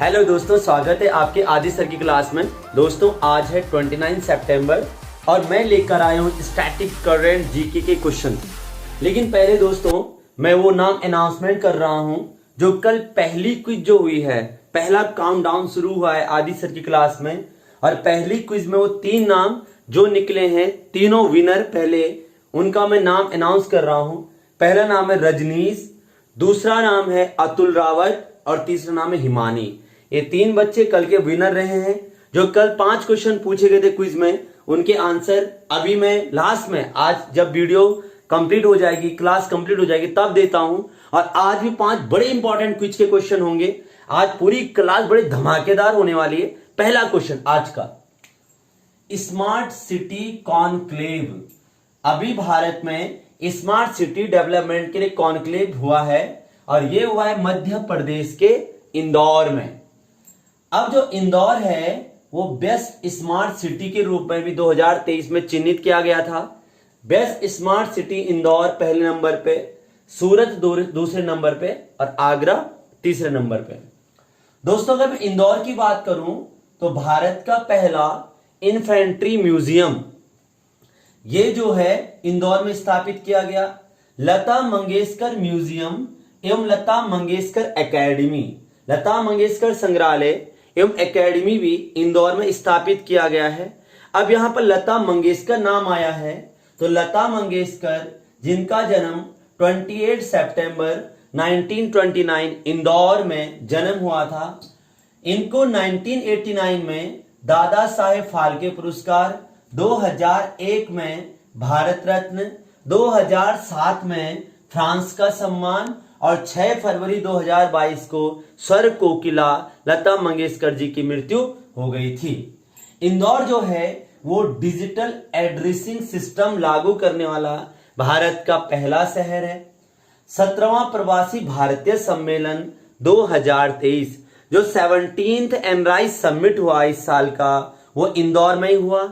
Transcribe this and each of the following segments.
Hello दोस्तों, स्वागत है आपके आदि सर की क्लास में। दोस्तों आज है 29 सितंबर और मैं लेकर आया हूँ स्टैटिक करंट जीके के क्वेश्चन। लेकिन पहले दोस्तों मैं वो नाम अनाउंसमेंट कर रहा हूँ जो कल पहली क्विज जो हुई है, पहला काउंटडाउन शुरू हुआ है आदि सर की क्लास में, और पहली क्विज में वो 3 नाम जो निकले हैं, तीनों विनर पहले उनका मैं नाम अनाउंस कर रहा हूँ। पहला नाम है रजनीश, दूसरा नाम है अतुल रावत और तीसरा नाम है हिमानी। ये 3 बच्चे कल के विनर रहे हैं। जो कल 5 क्वेश्चन पूछे गए थे क्विज में, उनके आंसर अभी मैं लास्ट में, आज जब वीडियो कंप्लीट हो जाएगी, क्लास कंप्लीट हो जाएगी, तब देता हूं। और आज भी 5 बड़े इंपॉर्टेंट क्विज के क्वेश्चन होंगे। आज पूरी क्लास बड़ी धमाकेदार होने वाली है। पहला क्वेश्चन आज का, स्मार्ट सिटी कॉन्क्लेव। अभी भारत में स्मार्ट सिटी डेवलपमेंट के लिए कॉन्क्लेव हुआ है और ये हुआ है मध्य प्रदेश के इंदौर में। अब जो इंदौर है वो बेस्ट स्मार्ट सिटी के रूप में भी 2023 में चिन्हित किया गया था। बेस्ट स्मार्ट सिटी इंदौर पहले नंबर पे, सूरत दूसरे नंबर पे और आगरा तीसरे नंबर पे। दोस्तों अगर मैं इंदौर की बात करूं तो भारत का पहला इन्फेंट्री म्यूजियम ये जो है इंदौर में स्थापित किया गया। लता मंगेशकर म्यूजियम एवं लता मंगेशकर एकेडमी, लता मंगेशकर संग्रहालय एवं एकेडमी भी इंदौर में स्थापित किया गया है। अब यहां पर लता मंगेशकर नाम आया है तो लता मंगेशकर जिनका जन्म 28 सितंबर 1929 इंदौर में जन्म हुआ था, इनको 1989 में दादा साहेब फाल्के पुरस्कार, 2001 में भारत रत्न, 2007 में फ्रांस का सम्मान और 6 फरवरी 2022 को स्वर कोकिला लता मंगेशकर जी की मृत्यु हो गई थी। इंदौर जो है वो डिजिटल एड्रेसिंग सिस्टम लागू करने वाला भारत का पहला शहर है। 17वां प्रवासी भारतीय सम्मेलन 2023 जो 17th एनराइज समिट हुआ इस साल का, वो इंदौर में ही हुआ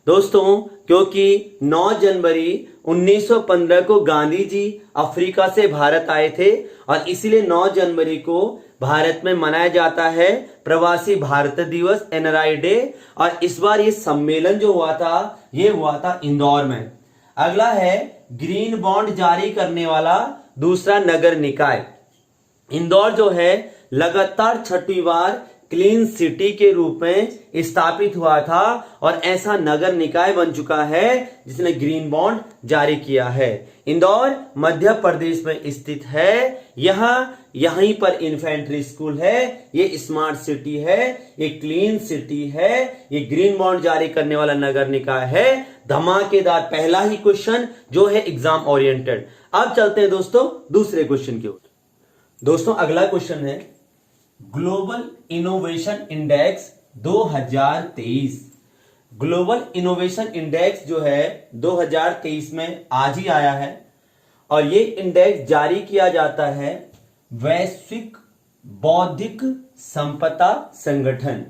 दोस्तों, क्योंकि 9 जनवरी 1915 को गांधी जी अफ्रीका से भारत आए थे और इसीलिए 9 जनवरी को भारत में मनाया जाता है प्रवासी भारत दिवस, एनआरआई डे। और इस बार ये सम्मेलन जो हुआ था ये हुआ था इंदौर में। अगला है ग्रीन बॉन्ड जारी करने वाला दूसरा नगर निकाय। इंदौर जो है लगातार 6वीं बार क्लीन सिटी के रूप में स्थापित हुआ था और ऐसा नगर निकाय बन चुका है जिसने ग्रीन बॉन्ड जारी किया है। इंदौर मध्य प्रदेश में स्थित है। यहीं पर इन्फेंट्री स्कूल है, ये स्मार्ट सिटी है, ये क्लीन सिटी है, ये ग्रीन बॉन्ड जारी करने वाला नगर निकाय है। धमाकेदार पहला ही क्वेश्चन जो है एग्जाम ओरिएंटेड। अब चलते हैं दोस्तों दूसरे क्वेश्चन की ओर। दोस्तों अगला क्वेश्चन है global innovation index 2023। Global innovation index जो है 2023 में आज ही आया है और ये इंडेक्स जारी किया जाता है वैश्विक बौद्धिक संपदा संगठन।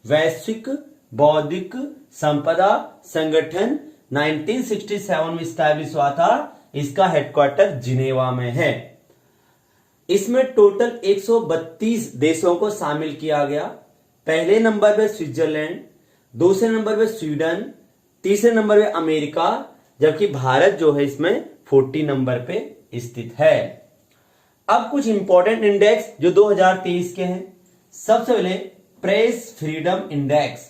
वैश्विक बौद्धिक संपदा संगठन 1967 में स्टैब्लिश हुआ था। इसका हेडक्वार्टर जिनेवा में है। इसमें टोटल 132 देशों को शामिल किया गया। पहले नंबर पे स्विट्जरलैंड, दूसरे नंबर पे स्वीडन, तीसरे नंबर पे अमेरिका, जबकि भारत जो है इसमें 40 नंबर पे स्थित है। अब कुछ इंपॉर्टेंट इंडेक्स जो 2023 के हैं। सबसे पहले प्रेस फ्रीडम इंडेक्स,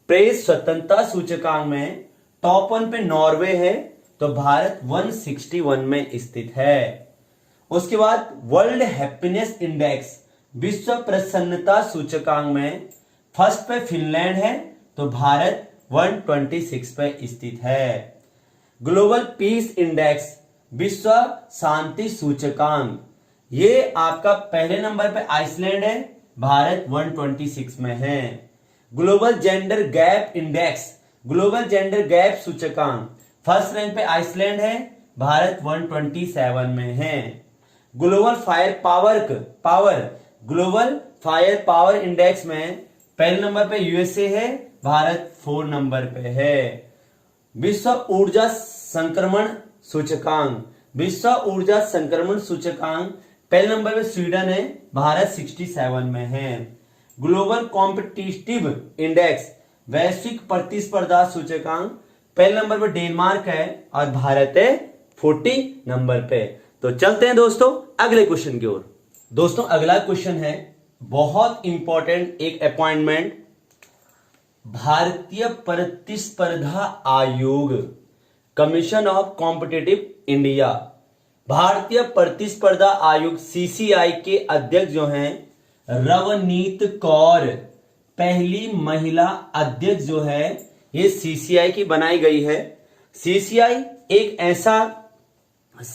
प्रेस स्वतंत्रता सूचकांक में टॉप 1 पे नॉर्वे है तो भारत 161 में स्थित है। उसके बाद वर्ल्ड हैप्पीनेस इंडेक्स, विश्व प्रसन्नता सूचकांक में फर्स्ट पे फिनलैंड है तो भारत 126 पे स्थित है। ग्लोबल पीस इंडेक्स, विश्व शांति सूचकांक, ये आपका पहले नंबर पे आइसलैंड है, भारत 126 में है। Global gender gap index, global gender gap सूचकांक, फर्स्ट रैंक पे आइसलैंड है, भारत 127 में है। ग्लोबल फायर पावर इंडेक्स में पहले नंबर पे यूएसए है, भारत 4 नंबर पे है। विश्व ऊर्जा संक्रमण सूचकांक, विश्व ऊर्जा संक्रमण सूचकांक पहले नंबर पे स्वीडन है, भारत 67 में है। ग्लोबल कॉम्पिटिटिव इंडेक्स, वैश्विक प्रतिस्पर्धा सूचकांक, पहले नंबर पर डेनमार्क है और भारत है 40 नंबर पे। तो चलते हैं दोस्तों अगले क्वेश्चन की ओर। दोस्तों अगला क्वेश्चन है बहुत इंपॉर्टेंट एक अपॉइंटमेंट, भारतीय प्रतिस्पर्धा आयोग, कमीशन ऑफ कॉम्पिटिटिव इंडिया। भारतीय प्रतिस्पर्धा आयोग सीसीआई के अध्यक्ष जो हैं रवनीत कौर, पहली महिला अध्यक्ष जो है ये सीसीआई की बनाई गई है। सीसीआई एक ऐसा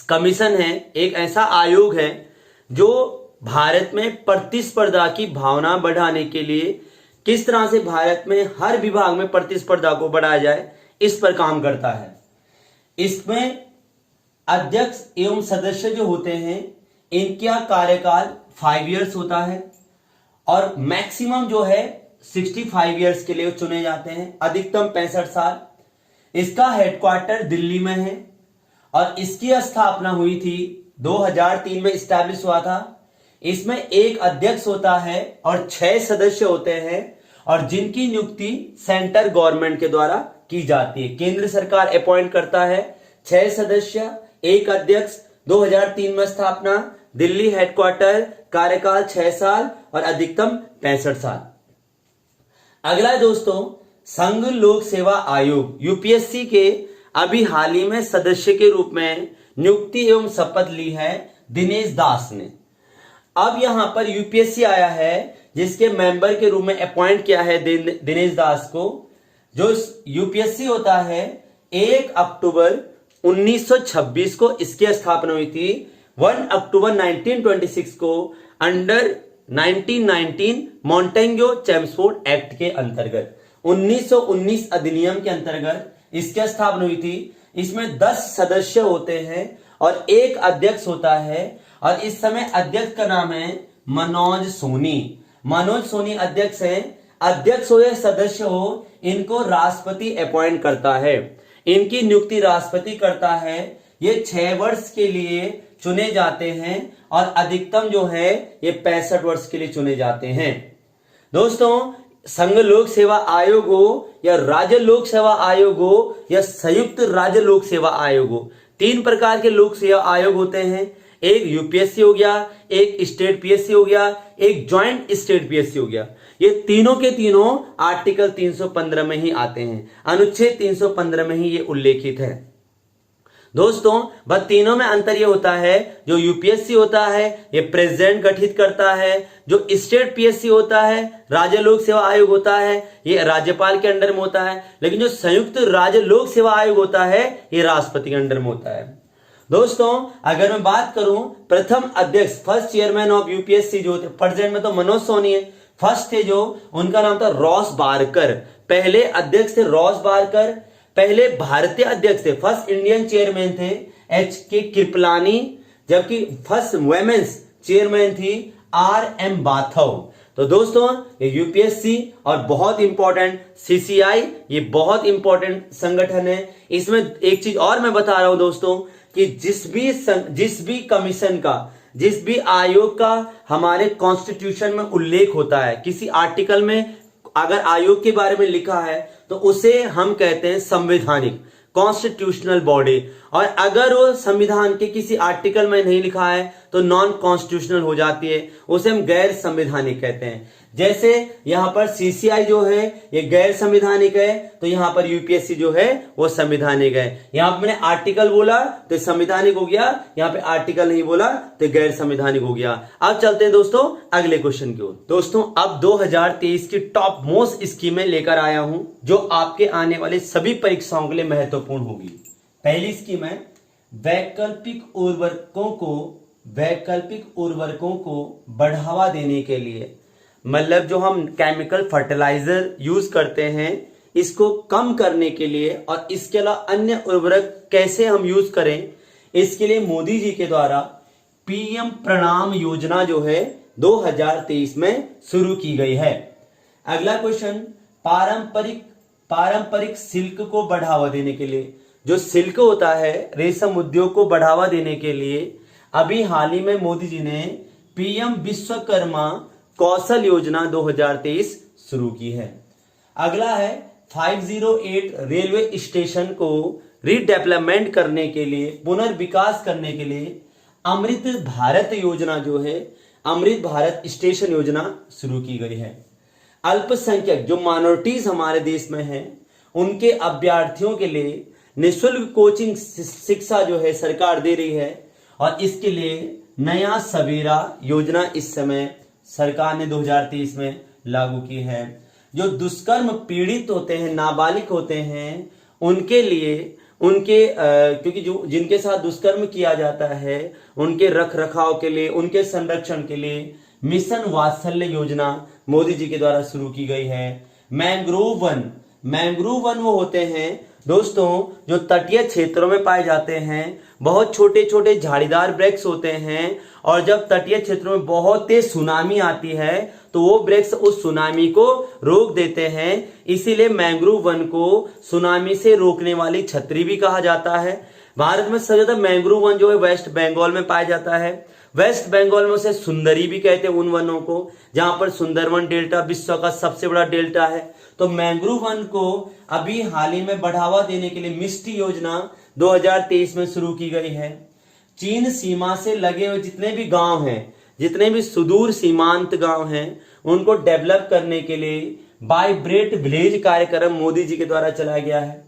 कमीशन है, एक ऐसा आयोग है जो भारत में प्रतिस्पर्धा की भावना बढ़ाने के लिए किस तरह से भारत में हर विभाग में प्रतिस्पर्धा को बढ़ाया जाए इस पर काम करता है। इसमें अध्यक्ष एवं सदस्य जो होते हैं इनका कार्यकाल 5 इयर्स होता है और मैक्सिमम जो है 65 इयर्स के लिए चुने जाते हैं, अधिकतम 65 साल। इसका हेडक्वार्टर दिल्ली में है और इसकी स्थापना हुई थी 2003 में, स्टैब्लिश हुआ था। इसमें एक अध्यक्ष होता है और 6 सदस्य होते हैं और जिनकी नियुक्ति सेंट्रल गवर्नमेंट के द्वारा की जाती है। केंद्र सरकार अपॉइंट करता है 6 सदस्य, एक अध्यक्ष, 2003 में स्थापना, दिल्ली हेडक्वार्टर, कार्यकाल 6 साल और अधिकतम 65 साल। अगला दोस्तों संघ लोक सेवा आयोग यूपीएससी के अभी हाल ही में सदस्य के रूप में नियुक्ति एवं शपथ ली है दिनेश दास ने। अब यहां पर यूपीएससी आया है जिसके मेंबर के रूप में अपॉइंट किया है दिनेश दास को। जो यूपीएससी होता है 1 अक्टूबर 1926 को इसकी स्थापना हुई थी। 1 अक्टूबर 1926 को अंडर 1919 मॉन्टेग्यू चेम्सफोर्ड एक्ट के अंतर्गत 1919 अधिनियम के अंतर्गत इसकी स्थापना हुई थी। इसमें 10 सदस्य होते हैं और एक अध्यक्ष होता है और इस समय अध्यक्ष का नाम है मनोज सोनी। मनोज सोनी अध्यक्ष हैं। अध्यक्ष हो या सदस्य हो इनको राष्ट्रपति अपॉइंट करता है, इनकी नियुक्ति राष्ट्रपति करता है। ये 6 वर्ष के लिए चुने जाते हैं और अधिकतम जो है ये 65 वर्ष के लिए चुने जाते हैं। दोस्तों संघ लोक सेवा आयोग हो या राज्य लोक सेवा आयोग हो या संयुक्त राज्य लोक सेवा आयोग हो, 3 प्रकार के लोक सेवा आयोग होते हैं। एक यूपीएससी हो गया, एक स्टेट पीएससी हो गया, एक ज्वाइंट स्टेट पीएससी हो गया। ये तीनों के तीनों आर्टिकल 315 में ही आते हैं, अनुच्छेद 315 में ही ये उल्लेखित है। दोस्तों बस तीनों में अंतर ये होता है, जो यूपीएससी होता है ये प्रेसिडेंट गठित करता है, जो स्टेट पीएससी होता है राज्य लोक सेवा आयोग होता है ये राज्यपाल के अंडर में होता है, लेकिन जो संयुक्त राज्य लोक सेवा आयोग होता है ये राष्ट्रपति के अंडर में होता है। दोस्तों अगर मैं बात करूं प्रथम अध्यक्ष फर्स्ट चेयरमैन ऑफ यूपीएससी जो थे, प्रेसिडेंट में तो मनोज सोनी है, फर्स्ट थे जो उनका नाम था रॉस बारकर, पहले अध्यक्ष थे रॉस बारकर। पहले भारतीय अध्यक्ष थे, फर्स्ट इंडियन चेयरमैन थे HK कृपलानी, जबकि फर्स्ट वुमेन्स चेयरमैन थी RM बाथव। तो दोस्तों ये यूपीएससी और बहुत इंपॉर्टेंट सीसीआई ये बहुत इंपॉर्टेंट संगठन है। इसमें एक चीज और मैं बता रहा हूं दोस्तों कि जिस भी कमीशन का, जिस भी आयोग का हमारे कॉन्स्टिट्यूशन में उल्लेख होता है, किसी आर्टिकल में अगर आयोग के बारे में लिखा है तो उसे हम कहते हैं संवैधानिक, कॉन्स्टिट्यूशनल बॉडी। और अगर वो संविधान के किसी आर्टिकल में नहीं लिखा है तो नॉन कॉन्स्टिट्यूशनल हो जाती है, उसे हम गैर संवैधानिक कहते हैं। जैसे यहां पर सीसीआई जो है ये गैर संवैधानिक है, तो यहां पर यूपीएससी जो है वो संवैधानिक है। यहां पर मैंने आर्टिकल बोला तो संवैधानिक हो गया, यहां पे आर्टिकल नहीं बोला तो गैर संवैधानिक हो गया। अब चलते हैं दोस्तों अगले क्वेश्चन की ओर। दोस्तों अब 2023 की टॉप मोस्ट स्कीमें लेकर आया हूं जो आपके आने वाले सभी परीक्षाओं के लिए महत्वपूर्ण होगी। पहली स्कीम है वैकल्पिक उर्वरकों को बढ़ावा देने के लिए, मतलब जो हम केमिकल फर्टिलाइजर यूज करते हैं इसको कम करने के लिए और इसके अलावा अन्य उर्वरक कैसे हम यूज करें, इसके लिए मोदी जी के द्वारा पीएम प्रणाम योजना जो है 2023 में शुरू की गई है। अगला क्वेश्चन पारंपरिक सिल्क को बढ़ावा देने के लिए, जो सिल्क होता है रेशम उद्योग को बढ़ावा देने के लिए अभी हाल ही में मोदी जी ने पीएम विश्वकर्मा कौशल योजना 2023 शुरू की है। अगला है 508 रेलवे स्टेशन को रीडेवलपमेंट करने के लिए, पुनर्विकास करने के लिए अमृत भारत योजना जो है, अमृत भारत स्टेशन योजना शुरू की गई है। अल्पसंख्यक जो माइनॉरिटीज हमारे देश में हैं, उनके अभ्यर्थियों के लिए निःशुल्क कोचिंग शिक्षा जो है सरकार दे रही है, और इसके लिए नया सवेरा योजना इस समय सरकार ने 2023 में लागू की है। जो दुष्कर्म पीड़ित होते हैं, नाबालिग होते हैं, उनके लिए क्योंकि जो जिनके साथ दुष्कर्म किया जाता है उनके रख रखाव के लिए, उनके संरक्षण के लिए मिशन वात्सल्य योजना मोदी जी के द्वारा शुरू की गई है। मैंग्रोव वन वो होते हैं दोस्तों जो तटीय क्षेत्रों में पाए जाते हैं। बहुत छोटे छोटे झाड़ीदार वृक्ष होते हैं, और जब तटीय क्षेत्रों में बहुत तेज सुनामी आती है तो वो वृक्ष उस सुनामी को रोक देते हैं। इसीलिए मैंग्रोव वन को सुनामी से रोकने वाली छतरी भी कहा जाता है। भारत में सबसे ज्यादा मैंग्रोव वन जो है वेस्ट बंगाल में पाया जाता है। वेस्ट बंगाल में उसे सुंदरी भी कहते हैं उन वनों को, जहां पर सुंदरवन डेल्टा विश्व का सबसे बड़ा डेल्टा है। तो मैंग्रोव वन को अभी हाल ही में बढ़ावा देने के लिए मिस्टी योजना 2023 में शुरू की गई है। चीन सीमा से लगे हुए जितने भी गांव हैं, जितने भी सुदूर सीमांत गांव हैं, उनको डेवलप करने के लिए वाइब्रेट विलेज कार्यक्रम मोदी जी के द्वारा चलाया गया है।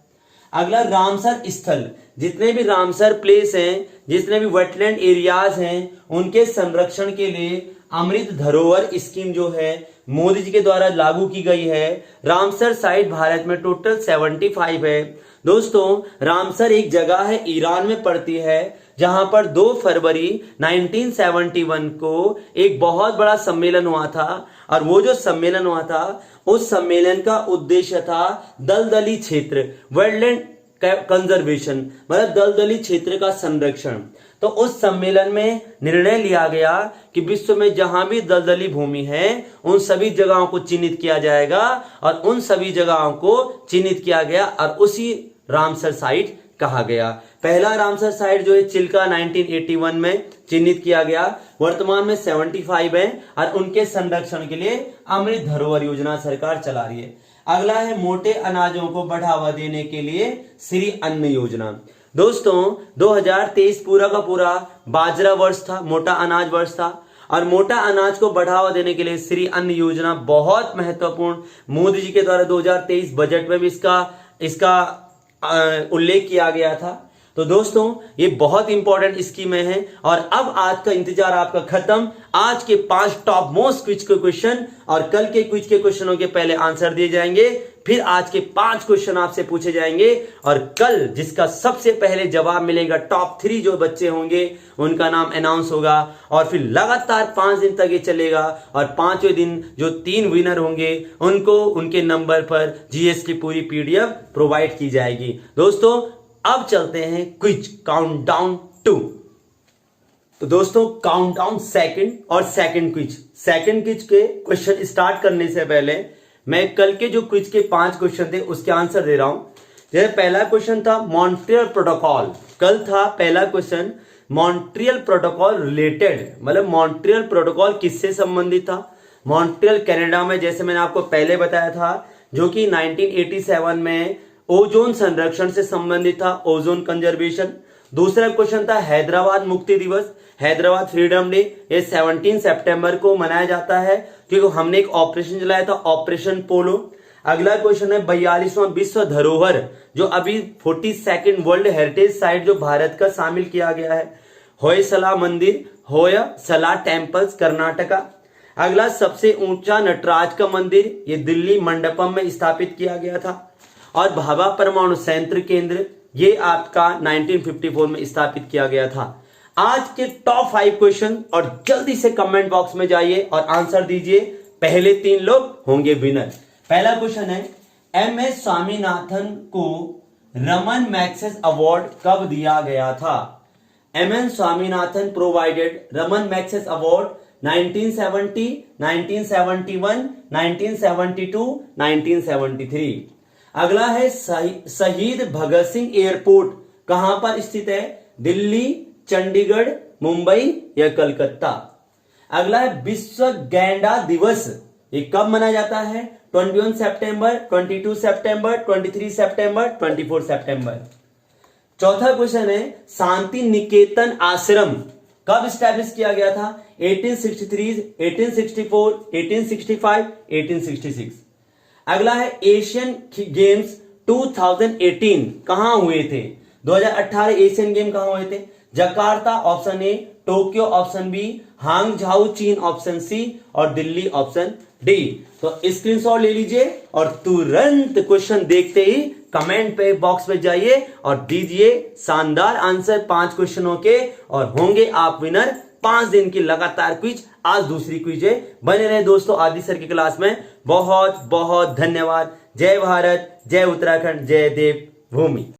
अगला रामसर स्थल, जितने भी रामसर प्लेस हैं, जितने भी वेटलैंड एरियाज हैं, उनके संरक्षण के लिए अमृत धरोहर स्कीम जो है मोदी जी के द्वारा लागू की गई है। रामसर साइट भारत में टोटल 75 है। दोस्तों रामसर एक जगह है, ईरान में पड़ती है, जहां पर 2 फरवरी 1971 को एक बहुत बड़ा सम्मेलन हुआ था। और वो जो सम्मेलन हुआ था, उस सम्मेलन का उद्देश्य था दलदली क्षेत्र, वेटलैंड कंजर्वेशन, मतलब दलदली क्षेत्र का संरक्षण। तो उस सम्मेलन में निर्णय लिया गया कि विश्व में जहां भी दलदली भूमि है उन सभी जगहों को चिन्हित किया जाएगा, और उन सभी जगहों को चिन्हित किया गया और उसी रामसर साइट कहा गया। पहला रामसर साइट जो है चिल्का 1981 में चिन्हित किया गया। वर्तमान में 75 है, और उनके संरक्षण के लिए अमृत धरोहर योजना सरकार चला रही है। अगला है मोटे अनाजों को बढ़ावा देने के लिए श्री अन्न योजना। दोस्तों 2023 पूरा का पूरा बाजरा वर्ष था, मोटा अनाज वर्ष था, और मोटा अनाज को बढ़ावा देने के लिए श्री अन्न योजना बहुत महत्वपूर्ण मोदी जी के द्वारा 2023 बजट में भी इसका उल्लेख किया गया था। तो दोस्तों ये बहुत इंपॉर्टेंट स्कीमें हैं। और अब आज का इंतजार आपका खत्म। आज के 5 टॉप मोस्ट क्विज के क्वेश्चन और कल के क्विज के क्वेश्चनों के पहले आंसर दिए जाएंगे, फिर आज के 5 क्वेश्चन आपसे पूछे जाएंगे, और कल जिसका सबसे पहले जवाब मिलेगा, टॉप 3 जो बच्चे होंगे उनका नाम अनाउंस होगा, और फिर लगातार 5 दिन तक ये चलेगा, और 5वें दिन जो 3 विनर होंगे उनको उनके नंबर पर जीएस की पूरी पीडीएफ प्रोवाइड की जाएगी। दोस्तों अब चलते हैं क्विज काउंटडाउन 2। तो दोस्तों काउंटडाउन सेकंड क्विज के क्वेश्चन स्टार्ट करने से पहले मैं कल के जो क्विज के 5 क्वेश्चन थे उसके आंसर दे रहा हूं। जैसे पहला क्वेश्चन था मॉन्ट्रियल प्रोटोकॉल, कल था पहला क्वेश्चन मॉन्ट्रियल प्रोटोकॉल रिलेटेड, मतलब मॉन्ट्रियल प्रोटोकॉल किससे संबंधित था। मॉन्ट्रियल कनाडा में, जैसे मैंने आपको पहले बताया था, जो कि 1987 में ओजोन संरक्षण से संबंधित था, ओजोन कंजर्वेशन। दूसरा क्वेश्चन था हैदराबाद मुक्ति दिवस, हैदराबाद फ्रीडम डे, ये 17 सितंबर को मनाया जाता है क्योंकि हमने एक ऑपरेशन चलाया था, ऑपरेशन पोलो। अगला क्वेश्चन है 42वां विश्व धरोहर, जो अभी 42nd वर्ल्ड हेरिटेज साइट जो भारत का शामिल किया गया है, होयसला मंदिर, होयसला टेम्पल्स कर्नाटका। अगला सबसे ऊंचा नटराज का मंदिर, ये दिल्ली मंडपम में स्थापित किया गया था। और भाभा परमाणु संयंत्र केंद्र, ये आपका 1954 में स्थापित किया गया था। आज के टॉप 5 क्वेश्चन, और जल्दी से कमेंट बॉक्स में जाइए और आंसर दीजिए, पहले 3 लोग होंगे विनर। पहला क्वेश्चन है एमएस स्वामीनाथन को रमन मैग्सेस अवार्ड कब दिया गया था। MS Swaminathan provided Raman Magsaysay award 1970, 1971, 1972, 1973। अगला है शहीद भगत सिंह एयरपोर्ट कहां पर स्थित है, दिल्ली, चंडीगढ़, मुंबई या कलकत्ता। अगला है विश्व गैंडा दिवस। ये कब मनाया जाता है? 21 सितंबर, 22 सितंबर, 23 सितंबर, 24 सितंबर। चौथा क्वेश्चन है शांति निकेतन आश्रम कब स्टैब्लिश किया गया था? 1863, 1864, 1865, 1866। अगला है एशियन गेम्स 2018 कहां हुए थे? 2018 एशियन गेम कहां हुए थे? Jakarta option A, Tokyo option B, Hangzhou चीन ऑप्शन सी और दिल्ली ऑप्शन डी। तो स्क्रीनशॉट ले लीजिए और तुरंत क्वेश्चन देखते ही कमेंट पे बॉक्स में जाइए और दीजिए शानदार आंसर 5 क्वेश्चनों के और होंगे आप विनर 5 दिन की लगातार क्विज। आज दूसरी क्विज है। बने रहे दोस्तों आदि सर की क्लास में। बहुत बहुत धन्यवाद। जय भारत, जय उत्तराखंड, जय देव भूमि।